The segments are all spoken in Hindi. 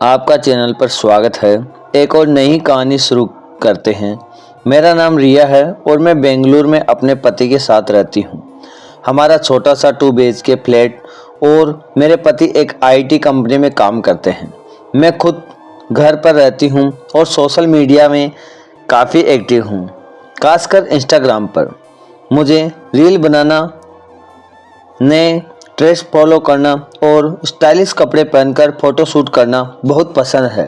आपका चैनल पर स्वागत है। एक और नई कहानी शुरू करते हैं। मेरा नाम रिया है और मैं बेंगलुरु में अपने पति के साथ रहती हूँ। हमारा छोटा सा 2 BHK फ्लैट और मेरे पति एक IT कंपनी में काम करते हैं। मैं खुद घर पर रहती हूँ और सोशल मीडिया में काफ़ी एक्टिव हूँ, खासकर इंस्टाग्राम पर। मुझे रील बनाना, नए ट्रेंड्स फॉलो करना और स्टाइलिश कपड़े पहनकर फ़ोटो शूट करना बहुत पसंद है।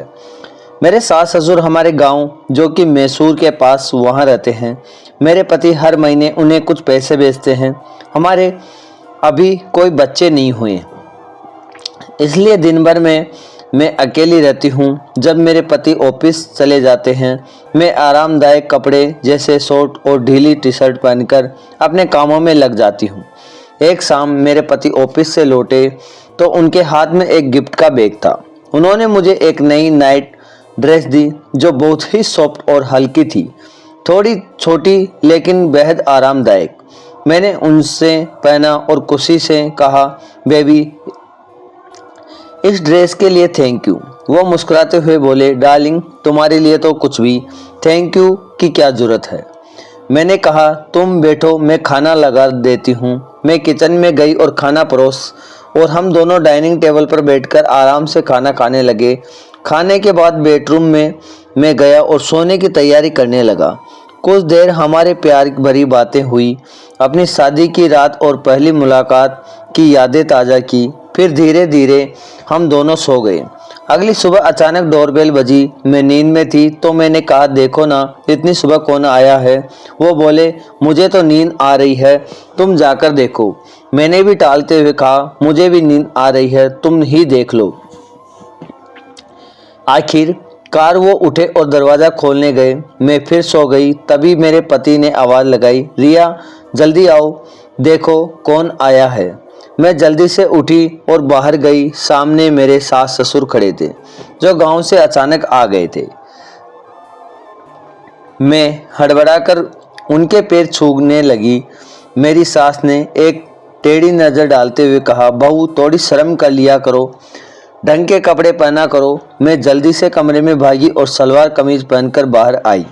मेरे सास ससुर हमारे गांव जो कि मैसूर के पास वहां रहते हैं। मेरे पति हर महीने उन्हें कुछ पैसे भेजते हैं। हमारे अभी कोई बच्चे नहीं हुए, इसलिए दिन भर में मैं अकेली रहती हूँ। जब मेरे पति ऑफिस चले जाते हैं, मैं आरामदायक कपड़े जैसे शॉर्ट और ढीली टी-शर्ट पहनकर अपने कामों में लग जाती हूँ। एक शाम मेरे पति ऑफिस से लौटे तो उनके हाथ में एक गिफ्ट का बैग था। उन्होंने मुझे एक नई नाइट ड्रेस दी जो बहुत ही सॉफ्ट और हल्की थी, थोड़ी छोटी लेकिन बेहद आरामदायक। मैंने उनसे पहना और खुशी से कहा, बेबी, इस ड्रेस के लिए थैंक यू। वो मुस्कुराते हुए बोले, डार्लिंग, तुम्हारे लिए तो कुछ भी थैंक यू की क्या जरूरत है। मैंने कहा, तुम बैठो, मैं खाना लगा देती हूँ। मैं किचन में गई और खाना परोस और हम दोनों डाइनिंग टेबल पर बैठकर आराम से खाना खाने लगे। खाने के बाद बेडरूम में मैं गया और सोने की तैयारी करने लगा। कुछ देर हमारे प्यार भरी बातें हुई, अपनी शादी की रात और पहली मुलाकात की यादें ताज़ा की। फिर धीरे धीरे हम दोनों सो गए। अगली सुबह अचानक डोरबेल बजी। मैं नींद में थी तो मैंने कहा, देखो ना, इतनी सुबह कौन आया है। वो बोले, मुझे तो नींद आ रही है, तुम जाकर देखो। मैंने भी टालते हुए कहा, मुझे भी नींद आ रही है, तुम ही देख लो। आखिरकार वो उठे और दरवाज़ा खोलने गए। मैं फिर सो गई। तभी मेरे पति ने आवाज़ लगाई, रिया, जल्दी आओ, देखो कौन आया है। मैं जल्दी से उठी और बाहर गई। सामने मेरे सास ससुर खड़े थे, जो गांव से अचानक आ गए थे। मैं हड़बड़ाकर उनके पैर छूने लगी। मेरी सास ने एक टेढ़ी नज़र डालते हुए कहा, बहू, थोड़ी शर्म कर लिया करो, ढंग के कपड़े पहना करो। मैं जल्दी से कमरे में भागी और सलवार कमीज पहनकर बाहर आई।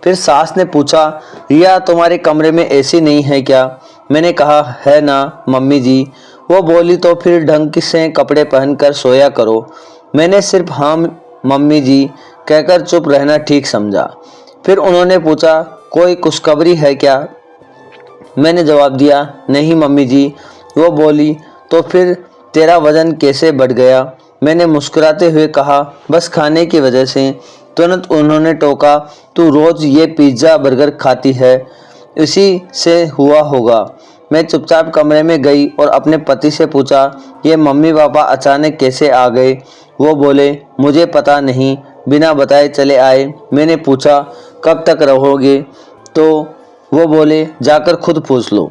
फिर सास ने पूछा, रिया, तुम्हारे कमरे में एसी नहीं है क्या? मैंने कहा, है ना मम्मी जी। वो बोली, तो फिर ढंग से कपड़े पहनकर सोया करो। मैंने सिर्फ हाँ मम्मी जी कहकर चुप रहना ठीक समझा। फिर उन्होंने पूछा, कोई खुशखबरी है क्या? मैंने जवाब दिया, नहीं मम्मी जी। वो बोली, तो फिर तेरा वजन कैसे बढ़ गया? मैंने मुस्कुराते हुए कहा, बस खाने की वजह से। तुरंत उन्होंने टोका, तू रोज़ ये पिज़्ज़ा बर्गर खाती है, इसी से हुआ होगा। मैं चुपचाप कमरे में गई और अपने पति से पूछा, ये मम्मी पापा अचानक कैसे आ गए? वो बोले, मुझे पता नहीं, बिना बताए चले आए। मैंने पूछा, कब तक रहोगे? तो वो बोले, जाकर खुद पूछ लो।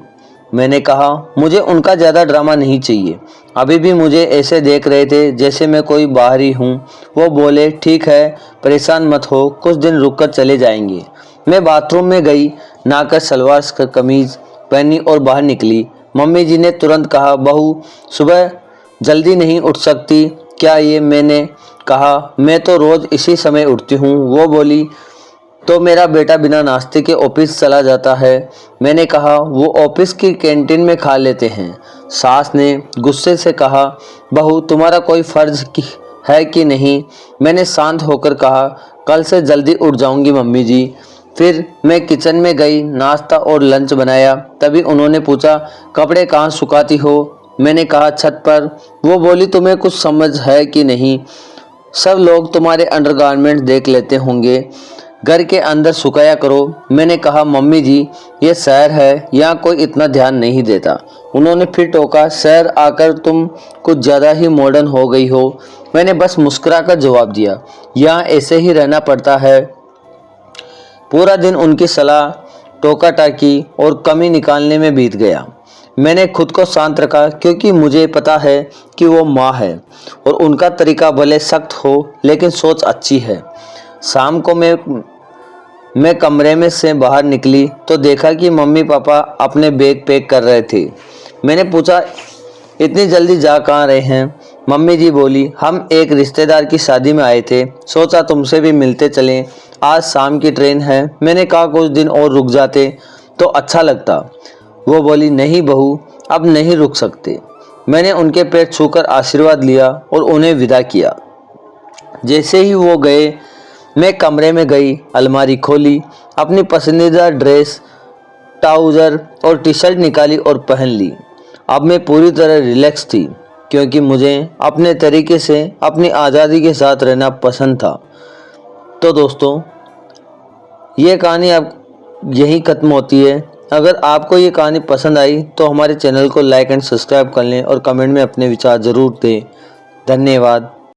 मैंने कहा, मुझे उनका ज़्यादा ड्रामा नहीं चाहिए। अभी भी मुझे ऐसे देख रहे थे जैसे मैं कोई बाहरी हूँ। वो बोले, ठीक है, परेशान मत हो, कुछ दिन रुक कर चले जाएंगे। मैं बाथरूम में गई, नहाकर सलवार कमीज पहनी और बाहर निकली। मम्मी जी ने तुरंत कहा, बहू, सुबह जल्दी नहीं उठ सकती क्या? ये मैंने कहा, मैं तो रोज़ इसी समय उठती हूँ। वो बोली, तो मेरा बेटा बिना नाश्ते के ऑफिस चला जाता है। मैंने कहा, वो ऑफिस की कैंटीन में खा लेते हैं। सास ने गुस्से से कहा, बहू, तुम्हारा कोई फर्ज है कि नहीं? मैंने शांत होकर कहा, कल से जल्दी उठ जाऊंगी मम्मी जी। फिर मैं किचन में गई, नाश्ता और लंच बनाया। तभी उन्होंने पूछा, कपड़े कहाँ सुखाती हो? मैंने कहा, छत पर। वो बोली, तुम्हें कुछ समझ है कि नहीं? सब लोग तुम्हारे अंडरगारमेंट्स देख लेते होंगे, घर के अंदर सुखाया करो। मैंने कहा, मम्मी जी, ये शहर है, यहाँ कोई इतना ध्यान नहीं देता। उन्होंने फिर टोका, शहर आकर तुम कुछ ज़्यादा ही मॉडर्न हो गई हो। मैंने बस मुस्कुराकर जवाब दिया, यहाँ ऐसे ही रहना पड़ता है। पूरा दिन उनकी सलाह, टोका टाकी और कमी निकालने में बीत गया। मैंने खुद को शांत रखा क्योंकि मुझे पता है कि वो माँ है और उनका तरीका भले सख्त हो लेकिन सोच अच्छी है। शाम को मैं कमरे में से बाहर निकली तो देखा कि मम्मी पापा अपने बैग पैक कर रहे थे। मैंने पूछा, इतनी जल्दी जा कहाँ रहे हैं? मम्मी जी बोली, हम एक रिश्तेदार की शादी में आए थे, सोचा तुमसे भी मिलते चलें, आज शाम की ट्रेन है। मैंने कहा कुछ दिन और रुक जाते तो अच्छा लगता। वो बोली, नहीं बहू, अब नहीं रुक सकते। मैंने उनके पैर छूकर आशीर्वाद लिया और उन्हें विदा किया। जैसे ही वो गए, मैं कमरे में गई, अलमारी खोली, अपनी पसंदीदा ड्रेस, ट्राउज़र और टी शर्ट निकाली और पहन ली। अब मैं पूरी तरह रिलैक्स थी, क्योंकि मुझे अपने तरीके से अपनी आज़ादी के साथ रहना पसंद था। तो दोस्तों, ये कहानी अब यहीं ख़त्म होती है। अगर आपको ये कहानी पसंद आई तो हमारे चैनल को लाइक एंड सब्सक्राइब कर लें और कमेंट में अपने विचार ज़रूर दें। धन्यवाद।